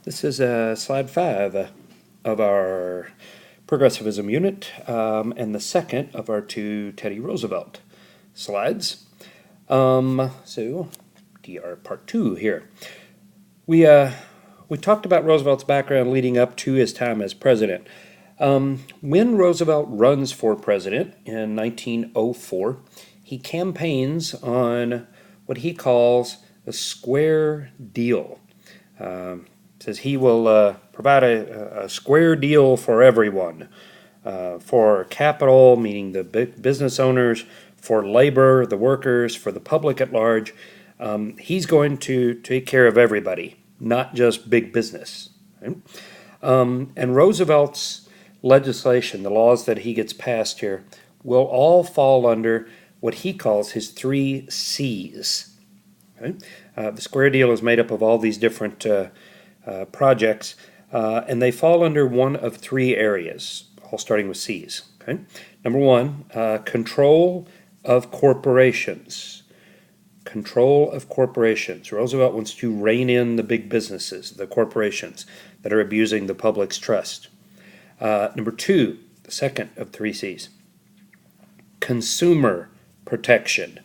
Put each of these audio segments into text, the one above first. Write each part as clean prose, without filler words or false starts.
This is slide 5 of our Progressivism unit and the second of our two Teddy Roosevelt slides. So, DR part 2 here. We talked about Roosevelt's background leading up to his time as president. When Roosevelt runs for president in 1904, he campaigns on what he calls a square deal. Says he will provide a square deal for everyone, for capital, meaning the business owners, for labor, the workers, for the public at large. He's going to take care of everybody, not just big business. Right? And Roosevelt's legislation, the laws that he gets passed here, will all fall under what he calls his 3 C's. Okay? The square deal is made up of all these different projects, and they fall under one of 3 areas, all starting with C's. Okay? Number 1, control of corporations. Control of corporations. Roosevelt wants to rein in the big businesses, the corporations that are abusing the public's trust. Number 2, the second of 3 C's, consumer protection.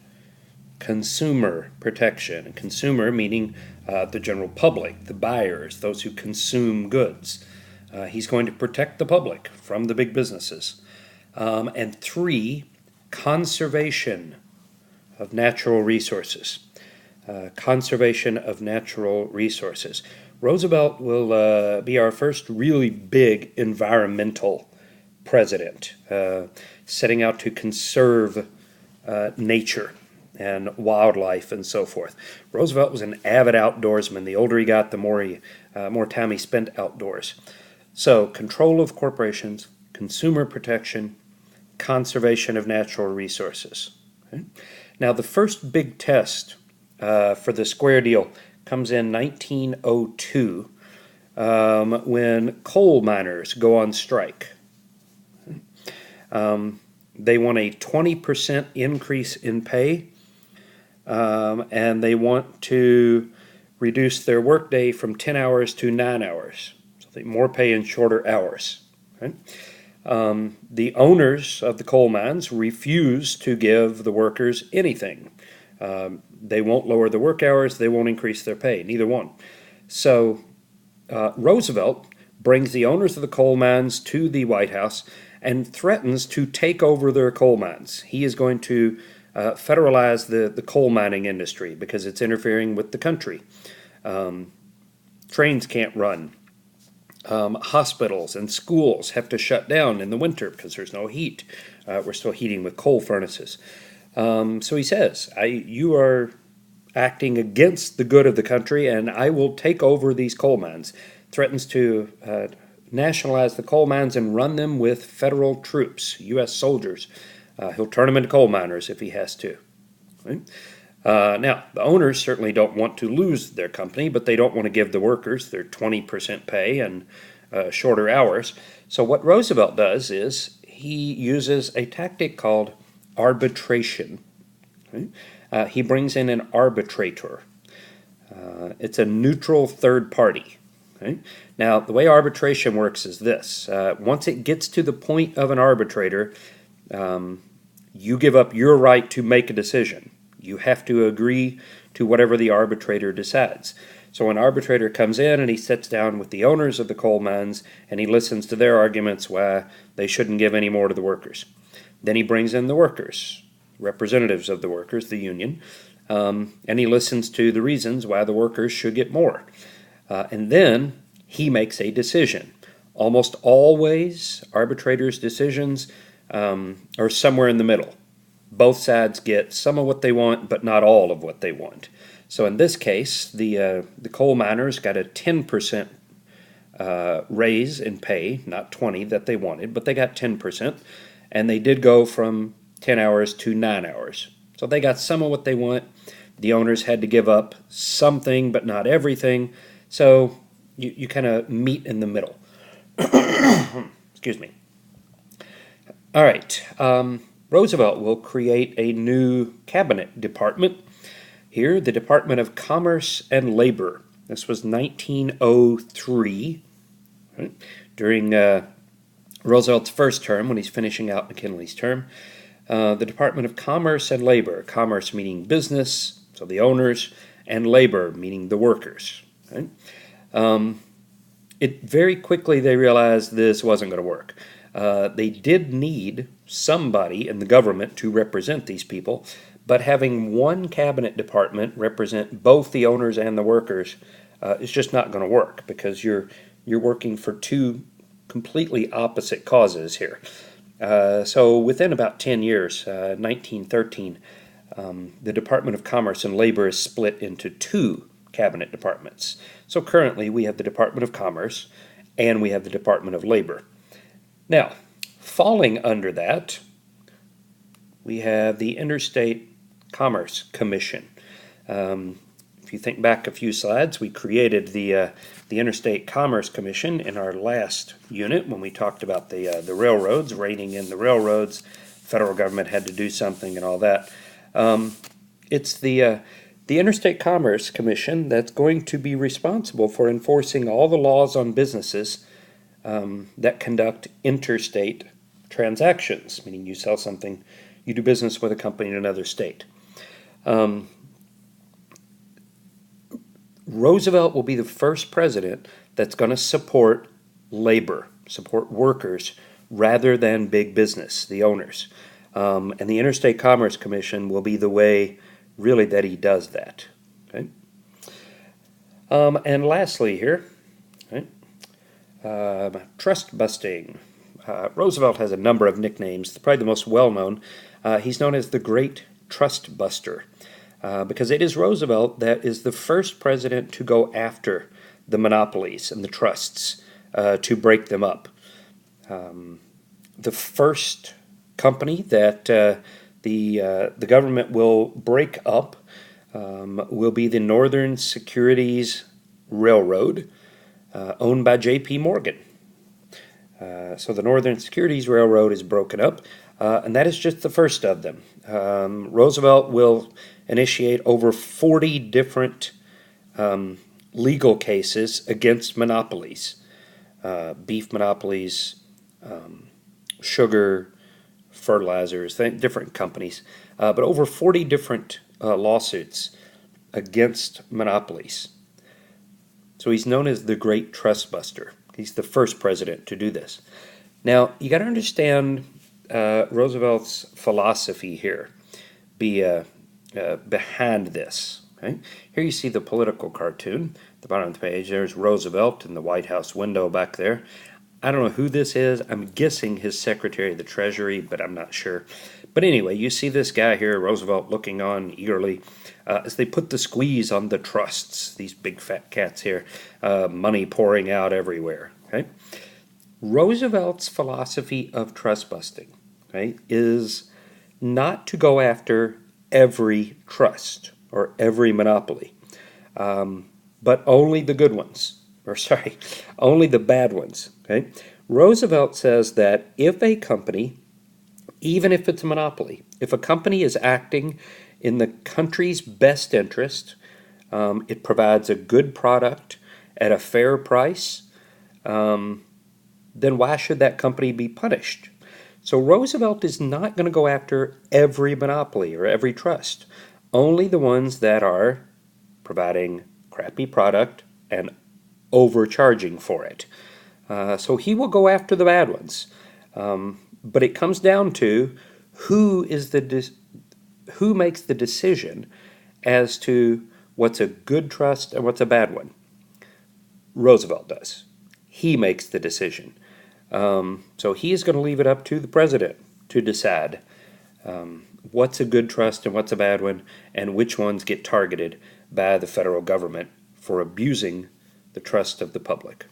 Consumer protection. And consumer meaning the general public, the buyers, those who consume goods. He's going to protect the public from the big businesses. And 3, conservation of natural resources. Conservation of natural resources. Roosevelt will be our first really big environmental president, setting out to conserve nature and wildlife and so forth. Roosevelt was an avid outdoorsman. The older he got, the more time he spent outdoors. So, control of corporations, consumer protection, conservation of natural resources. Okay? Now, the first big test for the square deal comes in 1902 when coal miners go on strike. They want a 20% increase in pay, and they want to reduce their workday from 10 hours to 9 hours. So they more pay in shorter hours. Right? The owners of the coal mines refuse to give the workers anything. They won't lower the work hours, they won't increase their pay, neither one. So Roosevelt brings the owners of the coal mines to the White House and threatens to take over their coal mines. He is going to federalize the coal mining industry because it's interfering with the country. Trains can't run. Hospitals and schools have to shut down in the winter because there's no heat. We're still heating with coal furnaces. So he says, you are acting against the good of the country, and I will take over these coal mines. Threatens to nationalize the coal mines and run them with federal troops, U.S. soldiers. He'll turn them into coal miners if he has to. Right? Now, the owners certainly don't want to lose their company, but they don't want to give the workers their 20% pay and shorter hours. So what Roosevelt does is he uses a tactic called arbitration. Right? He brings in an arbitrator. It's a neutral third party. Okay? Now, the way arbitration works is this. Once it gets to the point of an arbitrator, you give up your right to make a decision. You have to agree to whatever the arbitrator decides. So an arbitrator comes in and he sits down with the owners of the coal mines and he listens to their arguments why they shouldn't give any more to the workers. Then he brings in the workers, representatives of the workers, the union, and he listens to the reasons why the workers should get more. And then he makes a decision. Almost always, arbitrators' decisions are somewhere in the middle. Both sides get some of what they want, but not all of what they want. So in this case, the coal miners got a 10% raise in pay, not 20 that they wanted, but they got 10%, and they did go from 10 hours to 9 hours. So they got some of what they want. The owners had to give up something, but not everything. So you kind of meet in the middle. Excuse me. All right. Roosevelt will create a new cabinet department. Here, the Department of Commerce and Labor. This was 1903, right? During Roosevelt's first term, when he's finishing out McKinley's term. The Department of Commerce and Labor, commerce meaning business, so the owners, and labor meaning the workers. Right? Very quickly they realized this wasn't going to work. They did need somebody in the government to represent these people, but having one cabinet department represent both the owners and the workers is just not going to work, because you're working for two completely opposite causes here. So within about 10 years, 1913, the Department of Commerce and Labor is split into two cabinet departments. So currently we have the Department of Commerce and we have the Department of Labor. Now, falling under that, we have the Interstate Commerce Commission. If you think back a few slides, we created the Interstate Commerce Commission in our last unit when we talked about the railroads, reining in the railroads. Federal government had to do something and all that. It's the Interstate Commerce Commission that's going to be responsible for enforcing all the laws on businesses that conduct interstate transactions, meaning you sell something, you do business with a company in another state. Roosevelt will be the first president that's going to support labor, support workers, rather than big business, the owners. And the Interstate Commerce Commission will be the way, really, that he does that. Okay? And lastly here, right, trust busting. Roosevelt has a number of nicknames. Probably the most well-known, he's known as the Great Trust Buster. Because it is Roosevelt that is the first president to go after the monopolies and the trusts to break them up. The first company that the government will break up will be the Northern Securities Railroad, owned by J.P. Morgan. So the Northern Securities Railroad is broken up, and that is just the first of them. Roosevelt will initiate over 40 different legal cases against monopolies, beef monopolies, sugar, fertilizers, different companies, but over 40 different lawsuits against monopolies. So he's known as the Great Trust Buster. He's the first president to do this. Now, you got to understand Roosevelt's philosophy here behind this. Okay? Here you see the political cartoon. At the bottom of the page, there's Roosevelt in the White House window back there. I don't know who this is. I'm guessing his Secretary of the Treasury, but I'm not sure. But anyway, you see this guy here, Roosevelt, looking on eagerly as they put the squeeze on the trusts, these big fat cats here, money pouring out everywhere. Okay? Roosevelt's philosophy of trust busting, okay, is not to go after every trust or every monopoly, but only the good ones. Only the bad ones. Okay? Roosevelt says that if a company, even if it's a monopoly, if a company is acting in the country's best interest, it provides a good product at a fair price, then why should that company be punished? So Roosevelt is not going to go after every monopoly or every trust, only the ones that are providing crappy product and overcharging for it. So he will go after the bad ones. But it comes down to who makes the decision as to what's a good trust and what's a bad one. Roosevelt does. He makes the decision. So he is going to leave it up to the president to decide what's a good trust and what's a bad one, and which ones get targeted by the federal government for abusing the trust of the public.